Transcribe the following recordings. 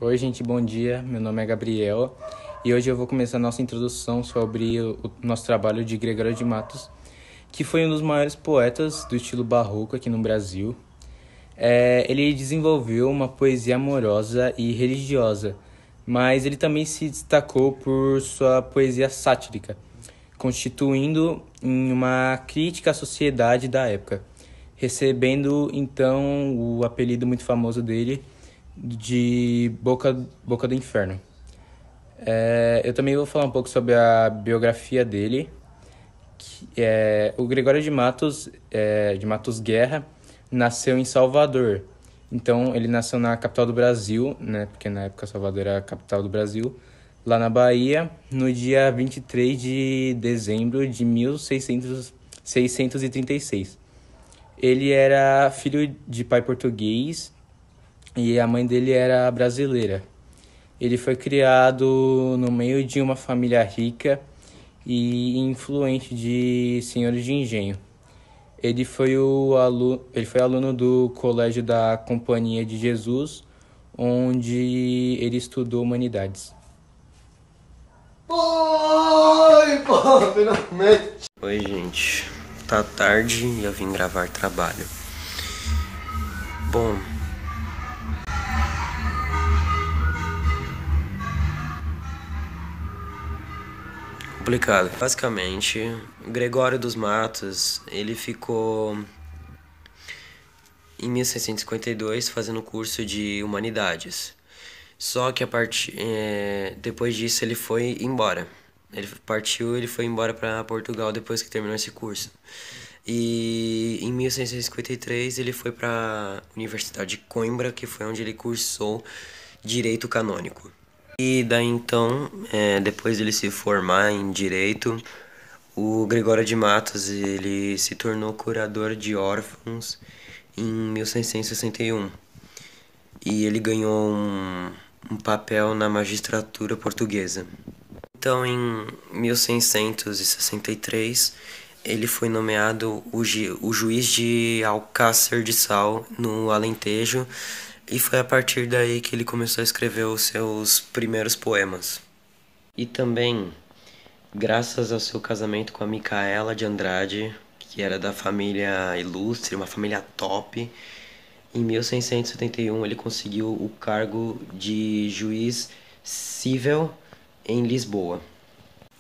Oi, gente, bom dia. Meu nome é Gabriel e hoje eu vou começar a nossa introdução sobre o nosso trabalho de Gregório de Matos, que foi um dos maiores poetas do estilo barroco aqui no Brasil. Ele desenvolveu uma poesia amorosa e religiosa, mas ele também se destacou por sua poesia sátrica, constituindo em uma crítica à sociedade da época, recebendo então o apelido muito famoso dele de Boca do Inferno. Eu também vou falar um pouco sobre a biografia dele. O Gregório de Matos Guerra, nasceu em Salvador. Então, ele nasceu na capital do Brasil, né? Porque na época Salvador era a capital do Brasil, lá na Bahia, no dia 23 de dezembro de 1636. Ele era filho de pai português e a mãe dele era brasileira. Ele foi criado no meio de uma família rica e influente de senhores de engenho. Ele foi aluno do Colégio da Companhia de Jesus, onde ele estudou humanidades. Finalmente! Oi, gente. Tá tarde e eu vim gravar trabalho. Bom, complicado. Basicamente, Gregório dos Matos, ele ficou em 1652 fazendo curso de humanidades. Só que depois disso ele foi embora. Ele foi embora para Portugal depois que terminou esse curso. E em 1653 ele foi para a Universidade de Coimbra, que foi onde ele cursou Direito Canônico. E daí então, depois dele se formar em Direito, o Gregório de Matos ele se tornou curador de órfãos em 1661. E ele ganhou um papel na magistratura portuguesa. Então, em 1663, ele foi nomeado o juiz de Alcácer de Sal, no Alentejo, e foi a partir daí que ele começou a escrever os seus primeiros poemas. E também, graças ao seu casamento com a Micaela de Andrade, que era da família ilustre, uma família top, em 1671 ele conseguiu o cargo de juiz cível em Lisboa.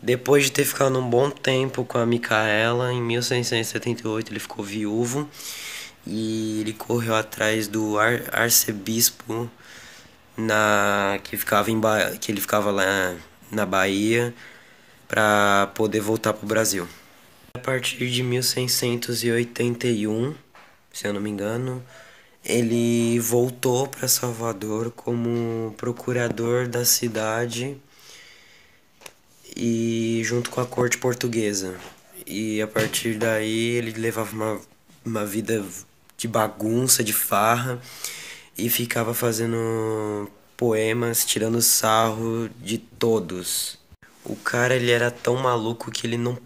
Depois de ter ficado um bom tempo com a Micaela, em 1678 ele ficou viúvo e ele correu atrás do arcebispo que ele ficava lá na Bahia para poder voltar para o Brasil. A partir de 1681, se eu não me engano, ele voltou para Salvador como procurador da cidade e junto com a corte portuguesa. E a partir daí ele levava uma vida de bagunça, de farra, e ficava fazendo poemas, tirando sarro de todos. O cara ele era tão maluco que ele não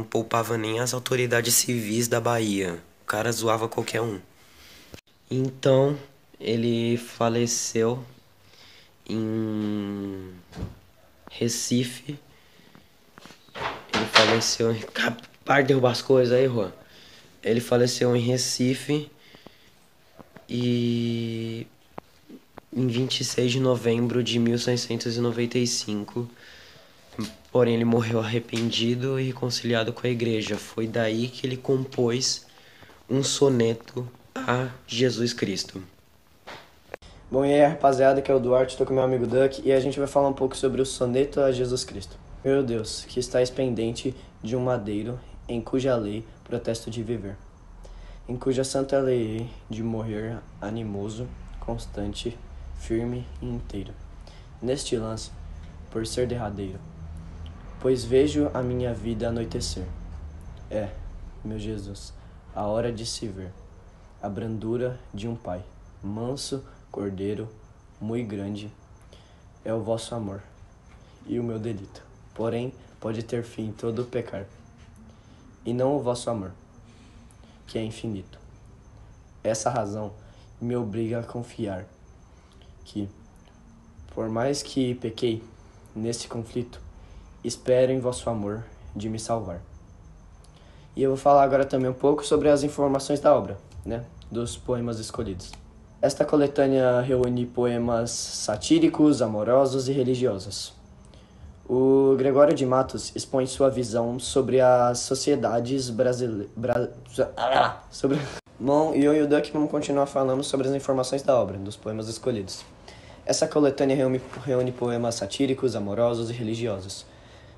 poupava nem as autoridades civis da Bahia. O cara zoava qualquer um. Então, ele faleceu em Recife. Ele faleceu em... Para de derrubar as coisas aí, Juan. Ele faleceu em Recife e em 26 de novembro de 1695. Porém, ele morreu arrependido e reconciliado com a igreja. Foi daí que ele compôs um soneto a Jesus Cristo. Bom, e aí rapaziada, que é o Duarte, tô com meu amigo Duck e a gente vai falar um pouco sobre o soneto a Jesus Cristo. Meu Deus, que estáis pendente de um madeiro, em cuja lei protesto de viver, em cuja santa lei hei de morrer animoso, constante, firme e inteiro. Neste lance, por ser derradeiro, pois vejo a minha vida anoitecer. É, meu Jesus, a hora de se ver, a brandura de um pai, manso, cordeiro, muito grande, é o vosso amor, e o meu delito. Porém, pode ter fim todo o pecar, e não o vosso amor, que é infinito. Essa razão me obriga a confiar que Por mais que pequei nesse conflito, espero em vosso amor de me salvar. E eu vou falar agora também um pouco sobre as informações da obra, dos poemas escolhidos. Esta coletânea reúne poemas satíricos, amorosos e religiosos. O Gregório de Matos expõe sua visão sobre as sociedades brasileiras. Bom, e eu e o Duck vamos continuar falando sobre as informações da obra, dos poemas escolhidos. Essa coletânea reúne poemas satíricos, amorosos e religiosos.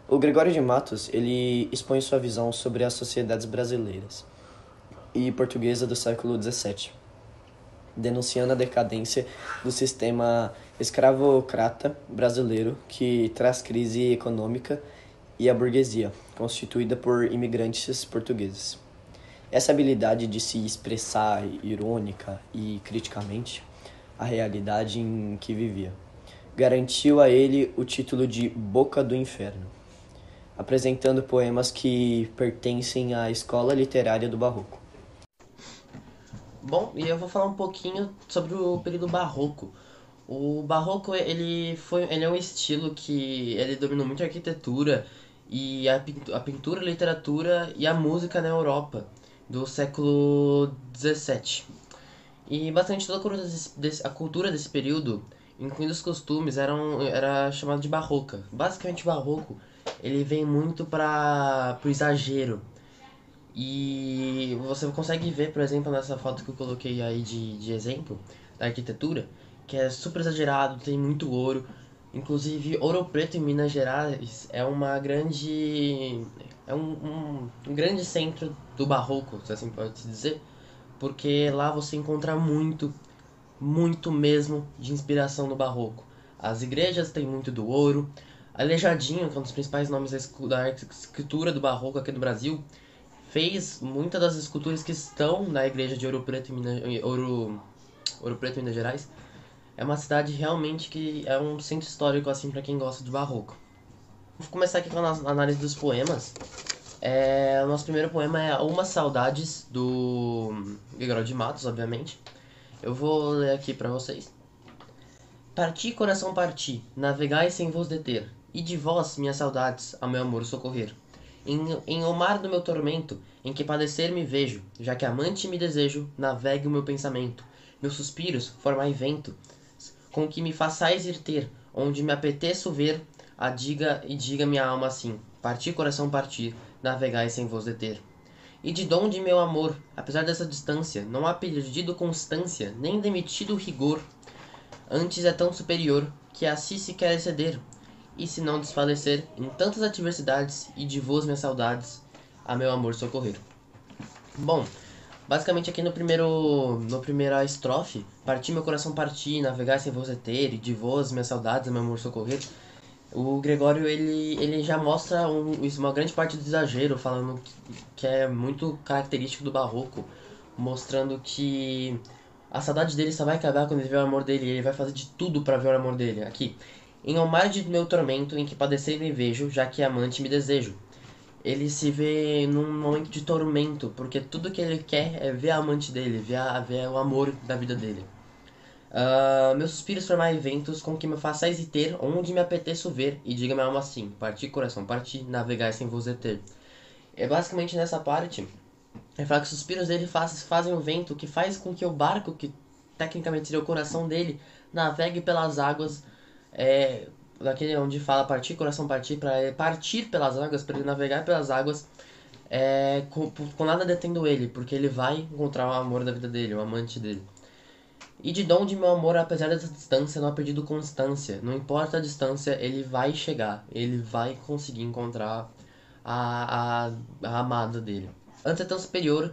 O Gregório de Matos, ele expõe sua visão sobre as sociedades brasileiras e portuguesa do século XVII, denunciando a decadência do sistema escravocrata brasileiro que traz crise econômica e a burguesia, constituída por imigrantes portugueses. Essa habilidade de se expressar irônica e criticamente a realidade em que vivia garantiu a ele o título de Boca do Inferno, apresentando poemas que pertencem à escola literária do Barroco. Bom, e eu vou falar um pouquinho sobre o período barroco. O barroco, ele é um estilo que ele dominou muito a arquitetura e a pintura, a literatura e a música na Europa do século XVII. E bastante toda a cultura desse período, incluindo os costumes, era chamado de barroca. Basicamente, o barroco ele vem muito para o exagero. E você consegue ver, por exemplo, nessa foto que eu coloquei aí de exemplo da arquitetura, que é super exagerado, tem muito ouro. Inclusive, Ouro Preto em Minas Gerais é uma grande... é um grande centro do barroco, se assim pode se dizer, porque lá você encontra muito mesmo de inspiração no barroco. As igrejas têm muito do ouro. Aleijadinho, que é um dos principais nomes da escultura do barroco aqui no Brasil, fez muitas das esculturas que estão na igreja de Ouro Preto em Minas Gerais. É uma cidade realmente que é um centro histórico assim para quem gosta de barroco. Vou começar aqui com a análise dos poemas. O nosso primeiro poema é Uma Saudades, do Gregório de Matos, obviamente. Eu vou ler aqui para vocês. Parti, coração, parti, navegai sem vos deter, e de vós, minhas saudades, a meu amor socorrer. Em o mar do meu tormento, em que padecer me vejo, já que amante me desejo, navegue o meu pensamento. Meus suspiros, formai vento, com que me façais ir ter, onde me apeteço ver, diga minha alma assim, parti, coração, partir, navegai sem vos deter. E de donde meu amor, apesar dessa distância, não há perdido constância, nem demitido rigor, antes é tão superior, que a si se quer exceder, e se não desfalecer em tantas adversidades, e de vós minhas saudades, a meu amor socorrer. Bom, basicamente aqui no primeira estrofe, parti meu coração parti, navegar sem vos ter, e de vós minhas saudades, a meu amor socorrer, o Gregório ele já mostra uma grande parte do exagero, falando que é muito característico do barroco, mostrando que a saudade dele só vai acabar quando ele vê o amor dele, e ele vai fazer de tudo para ver o amor dele. Aqui, em ao mar de meu tormento, em que padecer me vejo, já que amante me desejo. Ele se vê num momento de tormento, porque tudo que ele quer é ver a amante dele, ver o amor da vida dele. Meus suspiros formai ventos, com que me façais ir ter, onde me apeteço ver, e diga minha alma assim, parti, coração, parti, navegai sem vos deter. É basicamente nessa parte, ele fala que os suspiros dele fazem o vento, que faz com que o barco, que tecnicamente seria o coração dele, navegue pelas águas, daquele onde fala partir, coração partir, para partir pelas águas, para ele navegar pelas águas, com nada detendo ele, porque ele vai encontrar o amor da vida dele, o amante dele. E de onde meu amor, apesar dessa distância, não há perdido constância. Não importa a distância, ele vai chegar, ele vai conseguir encontrar a amada dele. Antes é tão superior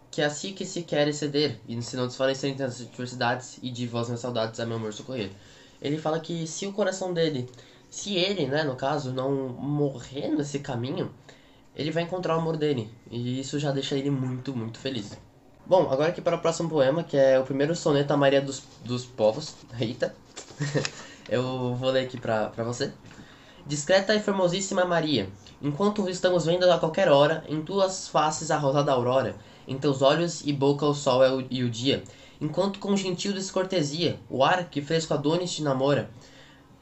que assim que se quer exceder, e se não desfalecer em tantas adversidades, e de vós minhas saudades, a meu amor socorrer. Ele fala que se o coração dele, se ele, no caso, não morrer nesse caminho, ele vai encontrar o amor dele. E isso já deixa ele muito, muito feliz. Bom, agora aqui para o próximo poema, que é o primeiro soneto à Maria dos Povos. Eita! Eu vou ler aqui pra você. Discreta e formosíssima Maria, enquanto estamos vendo a qualquer hora, em tuas faces a rosada aurora, em teus olhos e boca o sol e o dia, enquanto com gentil descortesia, o ar que fresco Adonis te namora,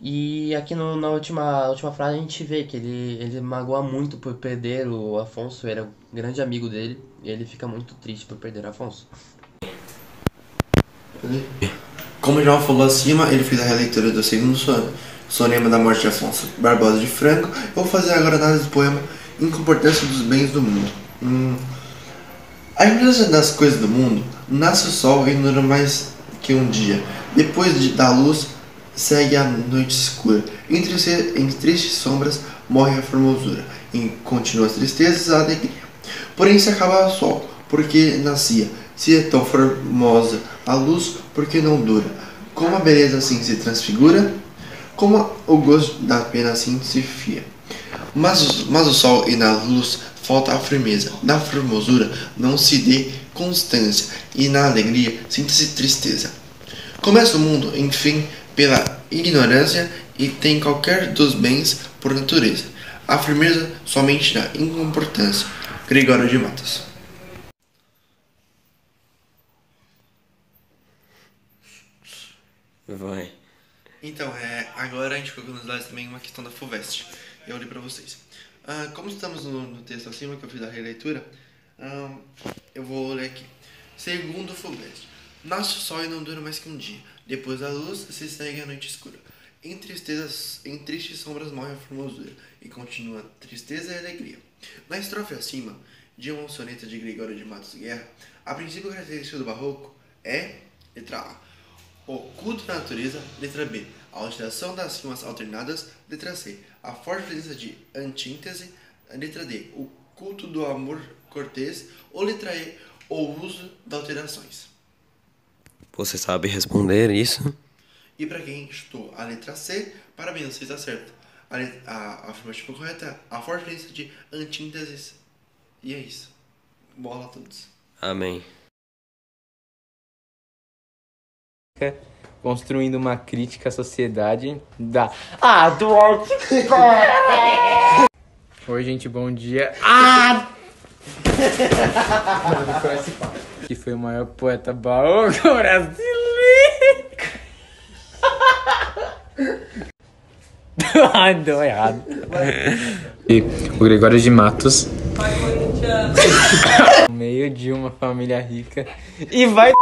E aqui na última frase a gente vê que ele magoa muito por perder o Afonso, era um grande amigo dele, e ele fica muito triste por perder o Afonso. Como João falou acima, ele fez a releitura do segundo sonema da morte de Afonso Barbosa de Franco. Eu vou fazer agora a análise do poema Incomportância dos Bens do Mundo. A importância das coisas do mundo: nasce o sol e não dura mais que um dia. Depois da luz, segue a noite escura. Em tristes sombras morre a formosura. E continua as tristezas a alegria. Porém se acaba o sol, porque nascia. Se é tão formosa a luz, porque não dura. Como a beleza assim se transfigura, como o gosto da pena assim se fia. Mas o sol e na luz falta a firmeza. Na formosura não se dê constância, e na alegria sinta-se tristeza. Começa o mundo, enfim, pela ignorância, e tem qualquer dos bens por natureza. A firmeza somente na incomportância. Gregório de Matos. Vai. Então, agora a gente colocou nos slides também uma questão da FUVEST. Eu li para vocês. Como estamos no texto acima, que eu fiz a releitura, eu vou ler aqui. Segundo o FUVEST. Nasce o sol e não dura mais que um dia. Depois da luz, se segue a noite escura. Em tristes sombras morre a formosura, e continua a tristeza e a alegria. Na estrofe acima, de uma soneta de Gregório de Matos Guerra, a princípio característica do barroco é, letra A, o culto da natureza, letra B, a alteração das rimas alternadas, letra C, a forte presença de antíntese, letra D, o culto do amor cortês, ou letra E, o uso de alterações. Você sabe responder isso? E para quem chutou a letra C, parabéns, você está certo. A afirmativa correta é a forte presença de antíteses. E é isso. Bola a todos. Amém. Construindo uma crítica à sociedade da... Duarte! Oi, gente, bom dia. Que foi o maior poeta barroco brasileiro. Deu errado. E o Gregório de Matos, no meio de uma família rica, e vai